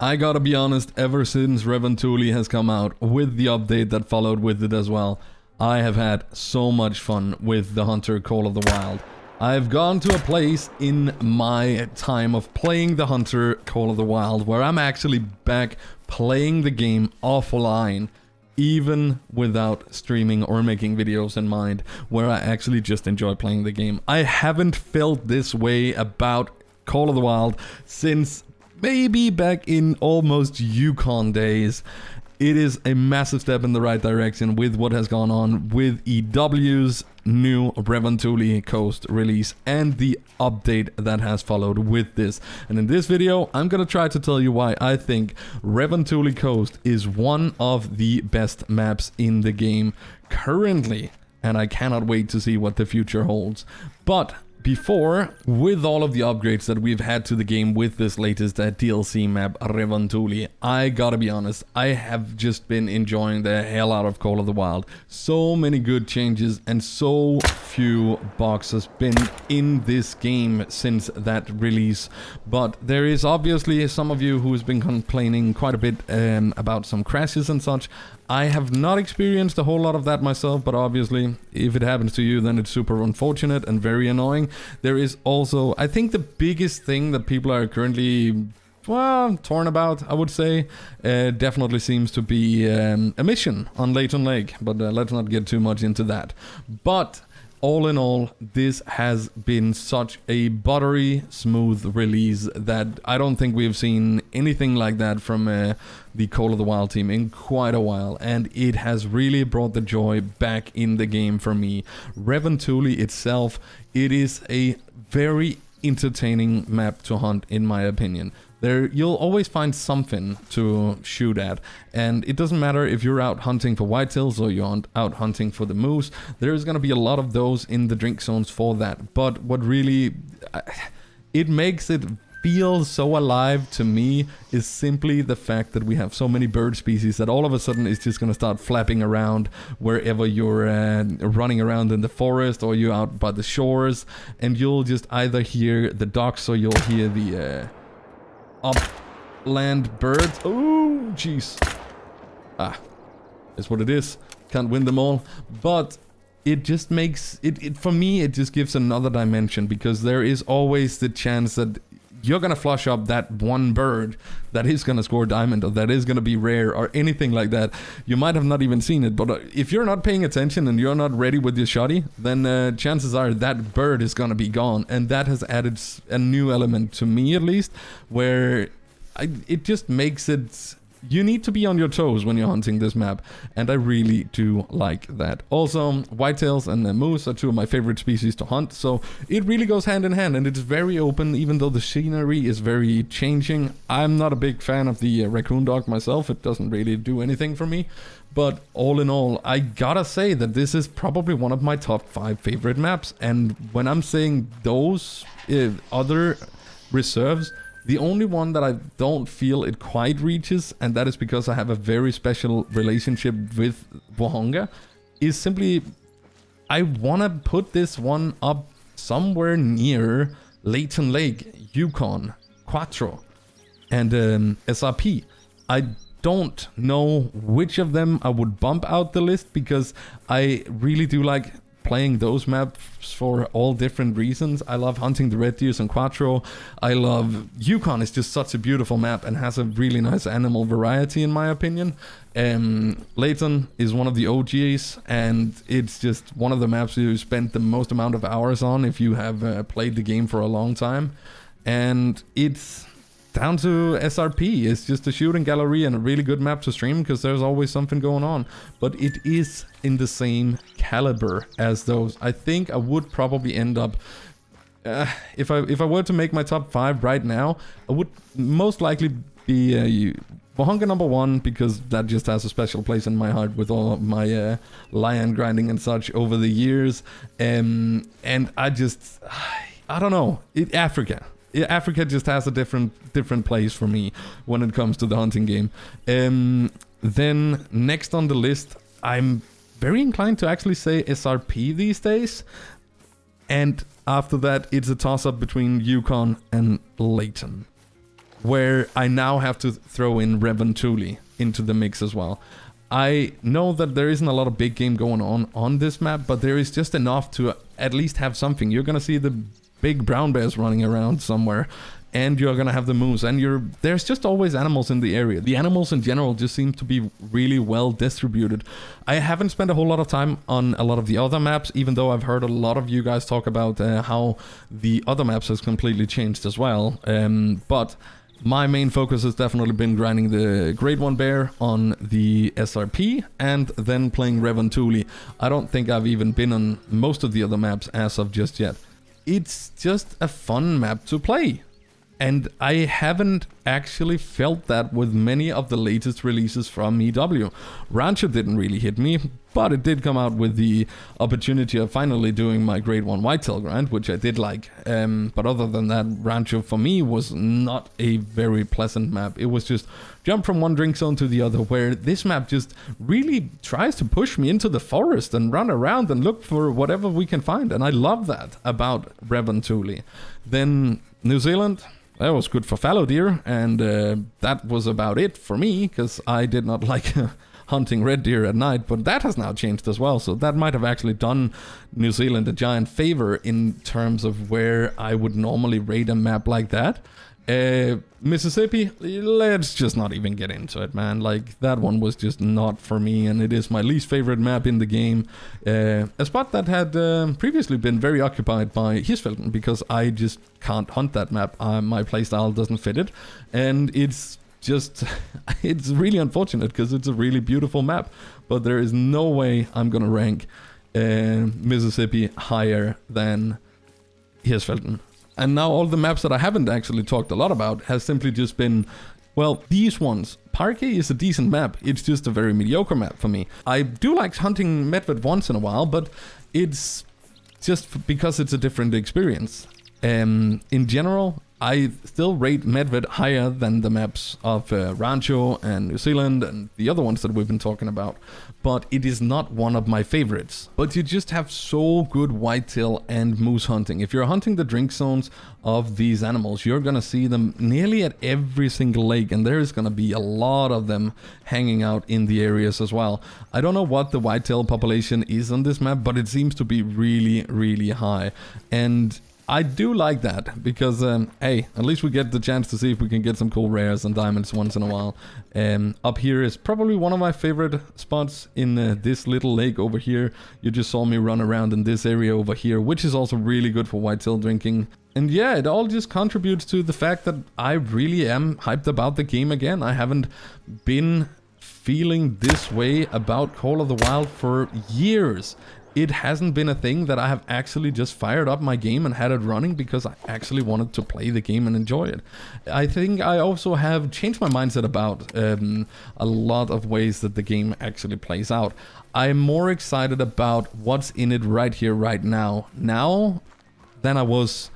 I gotta be honest, ever since Revuntuli has come out with the update that followed with it as well, I have had so much fun with the Hunter Call of the Wild. I've gone to a place in my time of playing the Hunter Call of the Wild where I'm actually back playing the game offline, even without streaming or making videos in mind, where I actually just enjoy playing the game. I haven't felt this way about Call of the Wild since maybe back in almost Yukon days. It is a massive step in the right direction with what has gone on with EW's new Revuntuli Coast release and the update that has followed with this. And in this video, I'm gonna try to tell you why I think Revuntuli Coast is one of the best maps in the game currently. And I cannot wait to see what the future holds. But before, with all of the upgrades that we've had to the game with this latest DLC map, Revuntuli, I gotta be honest, I have just been enjoying the hell out of Call of the Wild. So many good changes and so few bugs has been in this game since that release. But there is obviously some of you who's been complaining quite a bit about some crashes and such. I have not experienced a whole lot of that myself, but obviously, if it happens to you, then it's super unfortunate and very annoying. There is also, I think the biggest thing that people are currently, well, torn about, I would say, definitely seems to be a mission on Layton Lake, but let's not get too much into that. But all in all, this has been such a buttery smooth release that I don't think we've seen anything like that from the Call of the Wild team in quite a while, and it has really brought the joy back in the game for me. Revuntuli itself, it is a very entertaining map to hunt in my opinion. There, you'll always find something to shoot at, and it doesn't matter if you're out hunting for whitetails or you're out hunting for the moose. There's gonna be a lot of those in the drink zones for that. But what really it makes it feel so alive to me is simply the fact that we have so many bird species that all of a sudden it's just gonna start flapping around wherever you're running around in the forest or you're out by the shores, and you'll just either hear the ducks or you'll hear the upland birds. Oh, jeez. That's what it is. Can't win them all. But it just makes it for me, it just gives another dimension, because there is always the chance that you're gonna flush up that one bird that is gonna score diamond, or that is gonna be rare, or anything like that. You might have not even seen it, but if you're not paying attention and you're not ready with your shotty, then chances are that bird is gonna be gone. And that has added a new element to me, at least, where it just makes it. You need to be on your toes when you're hunting this map, and I really do like that. Also, whitetails and moose are two of my favorite species to hunt, so it really goes hand in hand, and it's very open, even though the scenery is very changing. I'm not a big fan of the raccoon dog myself. It doesn't really do anything for me, but all in all, I gotta say that this is probably one of my top 5 favorite maps. And when I'm saying those other reserves, the only one that I don't feel it quite reaches, and that is because I have a very special relationship with Vohonga, is simply I want to put this one up somewhere near Layton Lake, Yukon, Quattro, and SRP. I don't know which of them I would bump out the list, because I really do like playing those maps for all different reasons. I love hunting the red deers and Quattro. I love Yukon. It's just such a beautiful map and has a really nice animal variety in my opinion. Layton is one of the OGs, and it's just one of the maps you spend the most amount of hours on if you have played the game for a long time. And it's down to SRP. It's just a shooting gallery and a really good map to stream, because there's always something going on. But it is in the same caliber as those. I think I would probably end up, if I were to make my top 5 right now, I would most likely be Vohonga number 1, because that just has a special place in my heart with all of my lion grinding and such over the years. And I don't know, Africa just has a different place for me when it comes to the hunting game. Then next on the list, I'm very inclined to actually say SRP these days. And after that, it's a toss-up between Yukon and Layton. where I now have to throw in Revuntuli into the mix as well. I know that there isn't a lot of big game going on this map, but there is just enough to at least have something. You're gonna see the big brown bears running around somewhere, and you're gonna have the moose, and there's just always animals in the area. The animals in general just seem to be really well distributed. I haven't spent a whole lot of time on a lot of the other maps, even though I've heard a lot of you guys talk about how the other maps has completely changed as well. But my main focus has definitely been grinding the Grade 1 bear on the SRP and then playing Revuntuli. I don't think I've even been on most of the other maps as of just yet. It's just a fun map to play. And I haven't actually felt that with many of the latest releases from EW. Rancho didn't really hit me, but it did come out with the opportunity of finally doing my Grade 1 whitetail grind, which I did like. But other than that, Rancho for me was not a very pleasant map. It was just jump from one drink zone to the other, where this map just really tries to push me into the forest and run around and look for whatever we can find. And I love that about Revuntuli. Then New Zealand. That was good for fallow deer, and that was about it for me, because I did not like hunting red deer at night, but that has now changed as well, so that might have actually done New Zealand a giant favor in terms of where I would normally rate a map like that. Mississippi, let's just not even get into it, man. Like, that one was just not for me, and it is my least favorite map in the game. A spot that had previously been very occupied by Hirschfelden, because I just can't hunt that map. My playstyle doesn't fit it, and it's just, it's really unfortunate, because it's a really beautiful map, but there is no way I'm gonna rank Mississippi higher than Hirschfelden. And now all the maps that I haven't actually talked a lot about has simply just been, well, these ones. Parquet is a decent map, it's just a very mediocre map for me. I do like hunting Medved once in a while, but it's just because it's a different experience. In general, I still rate Medved higher than the maps of Rancho and New Zealand and the other ones that we've been talking about, but it is not one of my favorites. But you just have so good whitetail and moose hunting. If you're hunting the drink zones of these animals, you're gonna see them nearly at every single lake, and there is gonna be a lot of them hanging out in the areas as well. I don't know what the whitetail population is on this map, but it seems to be really, really high. And I do like that, because, hey, at least we get the chance to see if we can get some cool rares and diamonds once in a while. Up here is probably one of my favorite spots in this little lake over here. You just saw me run around in this area over here, which is also really good for whitetail drinking. And yeah, it all just contributes to the fact that I really am hyped about the game again. I haven't been feeling this way about Call of the Wild for years. It hasn't been a thing that I have actually just fired up my game and had it running because I actually wanted to play the game and enjoy it. I think I also have changed my mindset about a lot of ways that the game actually plays out. I'm more excited about what's in it right here, right now, than I was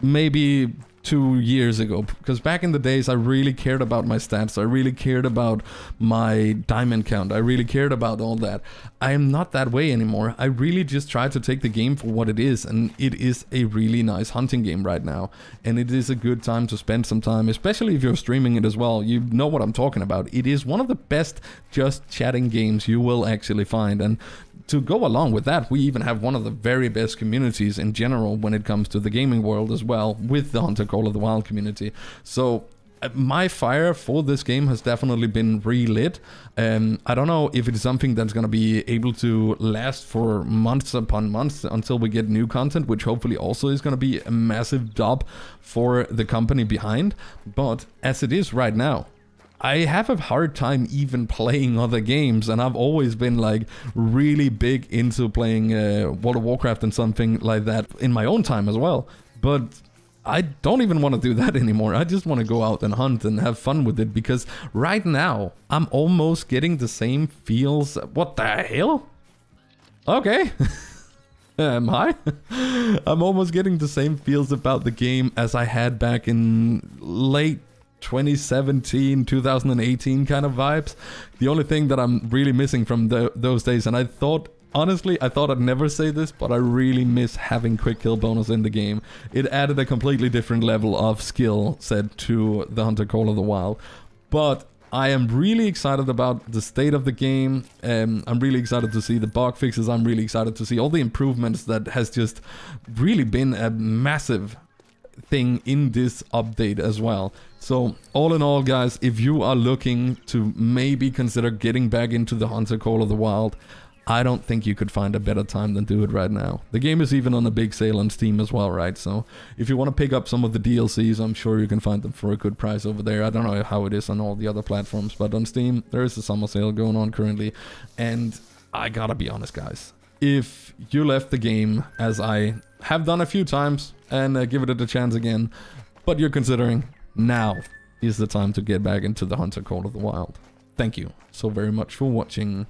maybe 2 years ago, because back in the days I really cared about my stats, I really cared about my diamond count, I really cared about all that. I am not that way anymore. I really just try to take the game for what it is, and it is a really nice hunting game right now, and it is a good time to spend some time, especially if you're streaming it as well. You know what I'm talking about. It is one of the best just chatting games you will actually find, and to go along with that, we even have one of the very best communities in general when it comes to the gaming world as well, with the Hunter Call of the Wild community. So my fire for this game has definitely been relit. I don't know if it's something that's going to be able to last for months upon months until we get new content, which hopefully also is going to be a massive job for the company behind. But as it is right now, I have a hard time even playing other games, and I've always been like really big into playing World of Warcraft and something like that in my own time as well. But I don't even want to do that anymore. I just want to go out and hunt and have fun with it, because right now I'm almost getting the same feels. What the hell? Okay. Am I? I'm almost getting the same feels about the game as I had back in late 2017, 2018 kind of vibes. The only thing that I'm really missing from those days, and I thought honestly, I thought I'd never say this, but I really miss having quick kill bonus in the game. It added a completely different level of skill set to the Hunter Call of the Wild. But I am really excited about the state of the game. I'm really excited to see the bug fixes. I'm really excited to see all the improvements that has just really been a massive thing in this update as well. So all in all, guys, if you are looking to maybe consider getting back into the Hunter Call of the Wild, I don't think you could find a better time than do it right now. The game is even on a big sale on Steam as well, right? So if you want to pick up some of the DLCs, I'm sure you can find them for a good price over there. I don't know how it is on all the other platforms, but on Steam, there is a summer sale going on currently. And I gotta be honest, guys. If you left the game, as I have done a few times, and give it a chance again, but you're considering, now is the time to get back into the Hunter Call of the Wild. Thank you so very much for watching.